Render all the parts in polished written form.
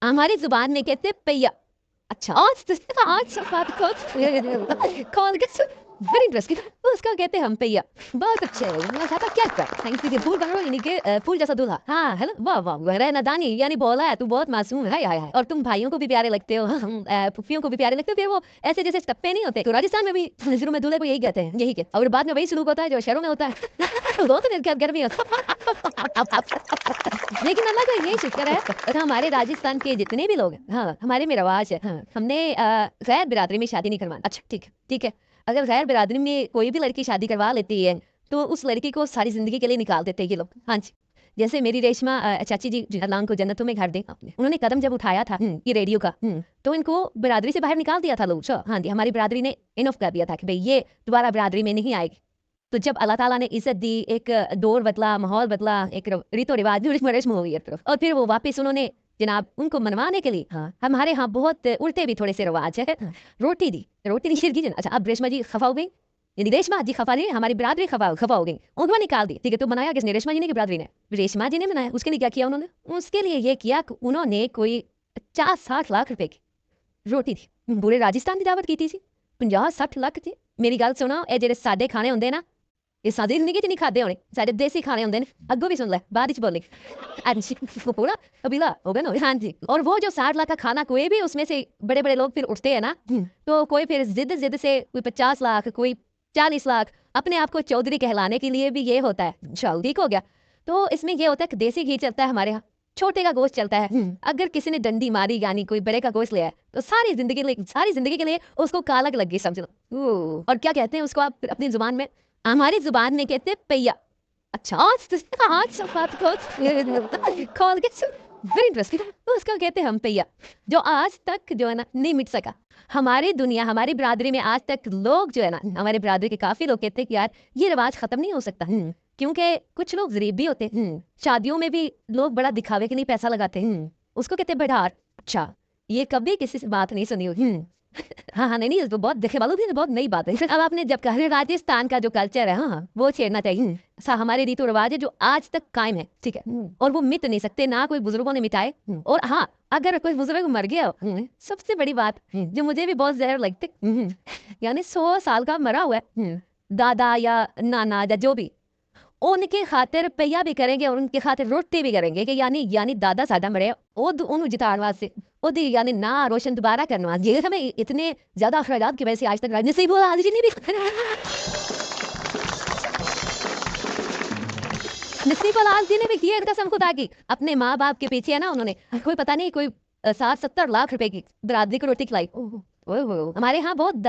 हमारी जुबान में कहते हैं पैया। अच्छा आज बात कॉल वेरी इंटरेस्टिंग। उसका कहते हैं हम पैया। बहुत अच्छे मैं कहता क्या कर थैंक यू फूल बनो यानी कि फूल जैसा दूल्हा। हाँ हेलो वाह वाह वह नादानी यानी बोला है तू बहुत मासूम है हाय हाय और तुम भाइयों को भी प्यारे लगते हो फुफियों को भी प्यारे लगते हो फिर वो ऐसे जैसे टप्पे नहीं होते तो राजस्थान में भी शुरू में दूल्हे को यही कहते हैं यही कहते और बाद में वही सलूक होता है जो शहरों में होता है दो तो गर्मी होता लेकिन अल्लाह का यही शुक्र है हमारे राजस्थान के जितने भी लोग हैं हाँ हमारे में रवाज है हाँ, हमने गैर बिरादरी में शादी नहीं करवानी। अच्छा ठीक है अगर गैर बिरादरी में कोई भी लड़की शादी करवा लेती है तो उस लड़की को सारी जिंदगी के लिए निकाल देते हैं ये लोग। हाँ जी जैसे मेरी रेशमा चाची जी अल्लाह को जन्नतों में घर दे आपने उन्होंने कदम जब उठाया था ये रेडियो का तो इनको बिरादरी से बाहर निकाल दिया था लोग। हाँ जी हमारी बिरादरी ने इनफ कर दिया था कि भाई ये दोबारा बिरादरी में नहीं आएगी। तो जब अल्लाह ताला ने इज्जत दी एक दौर बदला माहौल बदला एक रीतो रिवाज रस्म हो गई तरफ और फिर वो वापस उन्होंने जनाब उनको मनवाने के लिए हाँ हमारे यहाँ बहुत उल्टे भी थोड़े से रिवाज है। रोटी दी शिरकी अच्छा अब रेशमा जी खफा हो गई यानी रेशमा जी खफा नहीं हमारी बिरादरी खफा हो गई उनको निकाल दी। ठीक है तो बनाया किसने रेशमा जी ने की बिरादरी ने रेशमा जी ने बनाया। उसके लिए क्या किया उन्होंने उसके लिए ये किया उन्होंने कोई 50-60 लाख रुपए की रोटी थी पूरे राजस्थान की दावत की थी 50-60 लाख थी। मेरी गल सुनो ये जेडे सादे खाने होंगे ना ये सादी जिंदगी च नहीं खाते होने सारे देसी खाने होंगे ने अगो भी सुन ले बाद च बोले पूरा कबीला हो गया ना। हाँ जी और वो जो 60 लाख का खाना कोई भी उसमें से बड़े बड़े लोग फिर उठते हैं ना तो कोई फिर जिद से कोई 50 लाख कोई 40 लाख अपने आप को चौधरी कहलाने के लिए भी ये होता है। चल ठीक हो गया। तो इसमें ये होता है कि देसी घी चलता है हमारे यहाँ छोटे का गोश्त चलता है। अगर किसी ने डंडी मारी यानी कोई बड़े का गोश्त लिया है तो सारी जिंदगी के लिए उसको कालक लग गई समझ लो। और क्या कहते हैं उसको आप अपनी जुबान में हमारी जुबान में कहते हैं पैया। अच्छा आज बात कॉल वेरी इंटरेस्टिंग। उसका कहते हैं हम पैया जो आज तक जो है ना नहीं मिट सका। हमारी दुनिया हमारी बिरादरी में आज तक लोग जो है ना हमारे बिरादरी के काफी लोग कहते हैं कि यार ये रिवाज खत्म नहीं हो सकता क्योंकि कुछ लोग गरीब भी होते हैं शादियों में भी लोग बड़ा दिखावे के लिए पैसा लगाते हैं उसको कहते हैं बढ़ार। अच्छा ये कभी किसी से बात नहीं सुनी हुई। हाँ नहीं तो बहुत देखे वालों भी बहुत नई बात है। अब आपने जब कहा राजस्थान का जो कल्चर है हाँ वो छेड़ना चाहिए। हमारे रीतो रिवाज है जो आज तक कायम है ठीक है और वो मिट नहीं सकते ना कोई बुजुर्गों ने मिटाए। और हाँ अगर कोई बुजुर्ग मर गया सबसे बड़ी बात जो मुझे भी बहुत जहर लगती यानी 100 साल का मरा हुआ है दादा या नाना या जो भी उनके खातिर पैया भी करेंगे और उनके खातिर रोटी भी करेंगे कि यानी दादा साडा मरे ओनू जिताण वास्ते ओदी यानी ना रोशन दोबारा करने वास्ते ये हमें इतने ज्यादा अखराजात की वजह से आज तक राजनीति बोला आज नहीं भी नसीब आज जी ने भी किया कसम खुदा की अपने माँ बाप के पीछे है ना उन्होंने कोई पता नहीं कोई 60-70 लाख रुपए की बिरादरी को रोटी खिलाई। हमारे यहाँ बहुत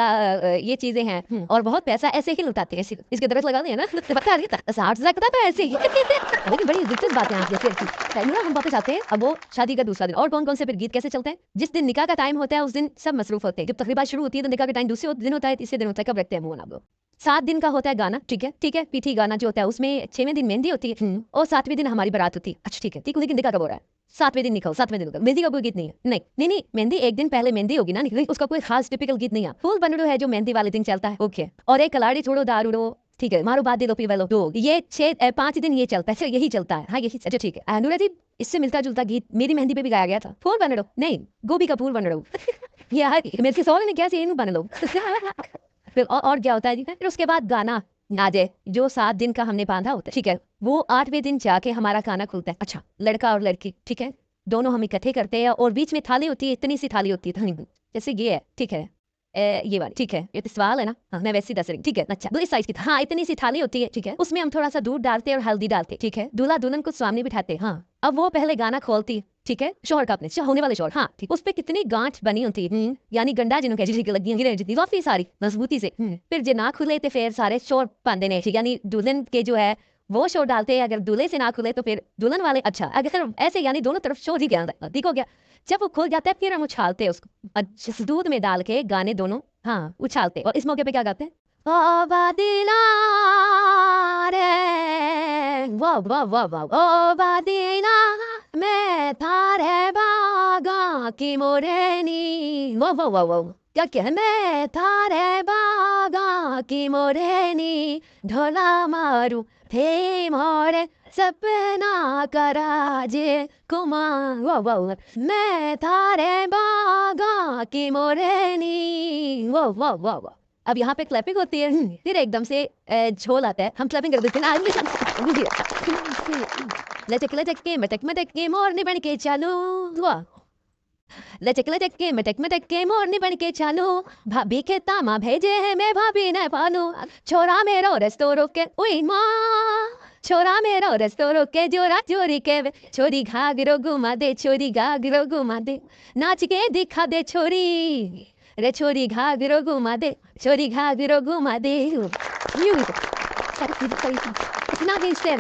ये चीजें हैं और बहुत पैसा ऐसे ही लुटाते हैं इसके दरस लगा दिया ना पता नहीं था 60 लाख पता है ऐसे ही लेकिन बड़ी दिलचस्प बात है हम बातें चाहते हैं। अब वो शादी का दूसरा दिन और कौन कौन से फिर गीत कैसे चलते हैं जिस दिन निकाह का टाइम होता है उस दिन सब मसरूफ होते हैं। जब तकरीबा शुरू होती है तो निकाह का टाइम दूसरे दिन होता है तीसरे दिन होता है कब रखते हैं मुंह आप लोग 7 दिन का होता है गाना ठीक है पीठी गाना जो होता है उसमें 6वें दिन मेहंदी होती है और 7वें दिन हमारी बारात होती है। अच्छा ठीक है लेकिन निकाह कब हो रहा है 7वें दिन निकाह 7वें दिन मेहंदी का कोई गीत नहीं है नहीं मेहंदी एक दिन पहले मेहंदी होगी ना उसका कोई खास टिपिकल गीत नहीं है। फूल बनड़ो है जो मेहंदी वाले दिन चलता है ओके और एक कलाड़ी छोड़ो दारूड़ो ठीक है मारो बात दे लो पी वालो दो ये 5 दिन ये चलता है यही चलता है। हाँ यही अच्छा ठीक है अनुरा जी इससे मिलता जुलता गीत मेरी मेहंदी पे भी गाया गया था फूल बनड़ो नहीं गोभी का फूल बनड़ो यार मेरे के सवाल ने क्या से बन लो फिर और क्या होता है जी फिर उसके बाद गाना नाजे जो 7 दिन का हमने बांधा होता है ठीक है वो 8वें दिन जाके हमारा गाना खुलता है। अच्छा लड़का और लड़की ठीक है दोनों हम इकट्ठे करते हैं और बीच में थाली होती है इतनी सी थाली होती है जैसे ये है ठीक है ये वाली ठीक है ये तो सवाल है ना हाँ, मैं वैसे ही दस रही ठीक है। अच्छा इस साइज की हाँ इतनी सी थाली होती है ठीक है उसमें हम थोड़ा सा दूध डालते और हल्दी डालते ठीक है दूल्हा दुल्हन को सामने बिठाते हाँ अब वो पहले गाना खोलती ठीक है शोर का अपने होने वाले शोर हाँ ठीक उस पे कितनी गांठ बनी होती है यानी गंडा जिन्हों कह लगी काफी सारी मजबूती से फिर जे ना खुले तो फिर सारे शोर पाते ने यानी दुल्हन के जो है वो शोर डालते हैं अगर दूल्हे से ना खुले तो फिर दुल्हन वाले। अच्छा अगर ऐसे यानी दोनों तरफ शोर ही गया ठीक हो गया। जब वो खुल जाता है फिर हम उछालते हैं उसको दूध में डाल के गाने दोनों हाँ उछालते और इस मौके पे क्या गाते हैं वाह वाह वाह वाह ओ बादीना मैं थारे बागा की मोरेनी वाह वाह वाह वाह क्या मैं थारे बागा की मोरेनी ढोला मारू थे मोरे सपना कराजे कुमा वाह वाह मैं थारे बागा की मोरेनी वाह वाह वाह वाह। अब यहाँ पे क्लैपिंग होती है, फिर एकदम से झोल आता है, हम क्लैपिंग कर देते हैं लचक के मटक के मोरनी बन के चालू वाह। लचक के मटक के मोरनी बन के चालू भाभी के तामा भेजे है मैं भाभी न पालू छोरा मेरो रस्तो रोके ओई माँ छोरा मेरो रस्तो रोके जोरा चोरी के छोरी घाघरो घुमा दे छोरी घाघरो घुमा दे नाच के दिखा दे छोरी रे छोरी घाघरो घुमा दे छोरी घाघरो घुमा दे इतना ही स्टेप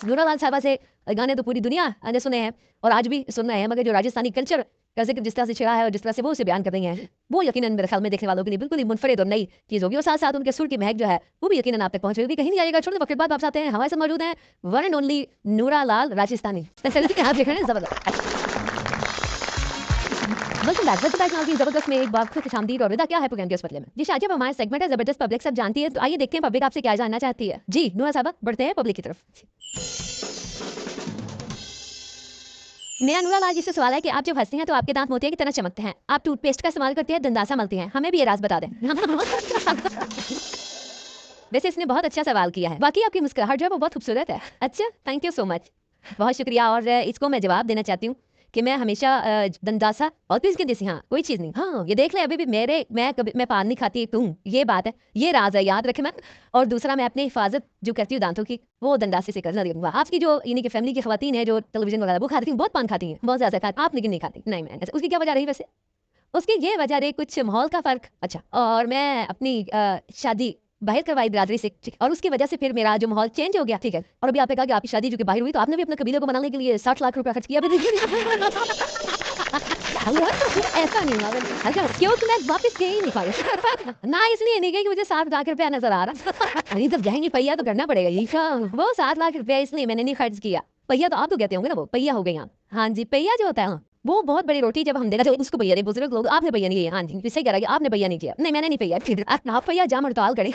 नूरालाल साहबा से गाने तो पूरी दुनिया ने सुने हैं और आज भी सुनना है, मगर जो राजस्थानी कल्चर का जिक्र जिस तरह से छेड़ा है और जिस तरह से वो उसे बयान कर रही हैं वो यकीनन मेरे ख्याल में देखने वालों के लिए बिल्कुल ही मुनफरिद और नई चीज होगी और साथ साथ उनके सुर की महक जो है वो भी यकीनन आप तक पहुंच रही। कहीं नहीं जाएगा, छोटे वक्त बाद वापस आते हैं। हमारे साथ मौजूद हैं वन एंड ओनली नूरालाल राजस्थानी। आप देख रहे हैं जबरदस्त जबरदस्त में एक बार फिर खुशामदीद और विदा क्या है प्रोग्राम के उस बदले में जी शाजी। अब हमारा सेगमेंट है जबरदस्त पब्लिक सब जानती है, तो आइए देखते हैं पब्लिक आपसे क्या जानना चाहती है। जी नूरा साहब बढ़ते हैं पब्लिक की तरफ। मेरा नूरालाल जी से सवाल है कि आप जब हंसती हैं तो आपके दांत मोतिया की तरह चमकते हैं, आप टूथपेस्ट का इस्तेमाल करती हैं, दंदासा मलती हैं, हमें भी ये राज बता दें। वैसे इसने बहुत अच्छा सवाल किया है, बाकी आपकी मुस्कुराहट जो है वो बहुत खूबसूरत है। अच्छा थैंक यू सो मच, बहुत शुक्रिया। और इसको मैं जवाब देना चाहती हूँ कि मैं हमेशा दंदासा और भी इसके जैसी हाँ कोई चीज नहीं। हाँ ये देख ले अभी भी मैं पान नहीं खाती तुम, ये बात है, ये राज है, याद रखे मैं। और दूसरा मैं अपनी हिफाजत जो करती हूँ दांतों की वो दंदासे से करना दूंगा। आपकी जो यानी कि फैमिली की खवातीन है जो टेलीविजन वगैरह वो खाती हैं, बहुत पान खाती हैं, बहुत ज्यादा खाती, आप लेकिन नहीं खाती। नहीं मैं उसकी क्या वजह रही वैसे? उसकी ये वजह रही कुछ माहौल का फर्क। अच्छा और मैं अपनी शादी बाहर करवाई बिरादरी से और उसकी वजह से फिर मेरा जो माहौल चेंज हो गया। ठीक है और अभी आपने कहा कि आपकी शादी जो कि बाहर हुई तो आपने भी अपने कबीले को मनाने के लिए 60 लाख रुपया खर्च किया। ऐसा नहीं हुआ अच्छा क्योंकि मैं वापस गई नहीं पाई ना, इसलिए नहीं गई कि मुझे 7 लाख रुपया नजर आ रहा। अरे जब जाएंगे पहिया तो करना पड़ेगा, वो 7 लाख रुपया इसलिए मैंने नहीं खर्च किया। पहिया तो आप तो कहते होंगे ना, वो पहिया हो गई। हाँ जी पहिया जो होता है वो बहुत बड़ी रोटी जब हम देगा जो उसको भैया बुजुर्ग लोग आपने भैया नहीं किया। हाँ जी सही कह रहा है आपने भैया नहीं किया। नहीं मैंने नहीं भैया, आप भैया जाम हड़ताल करें।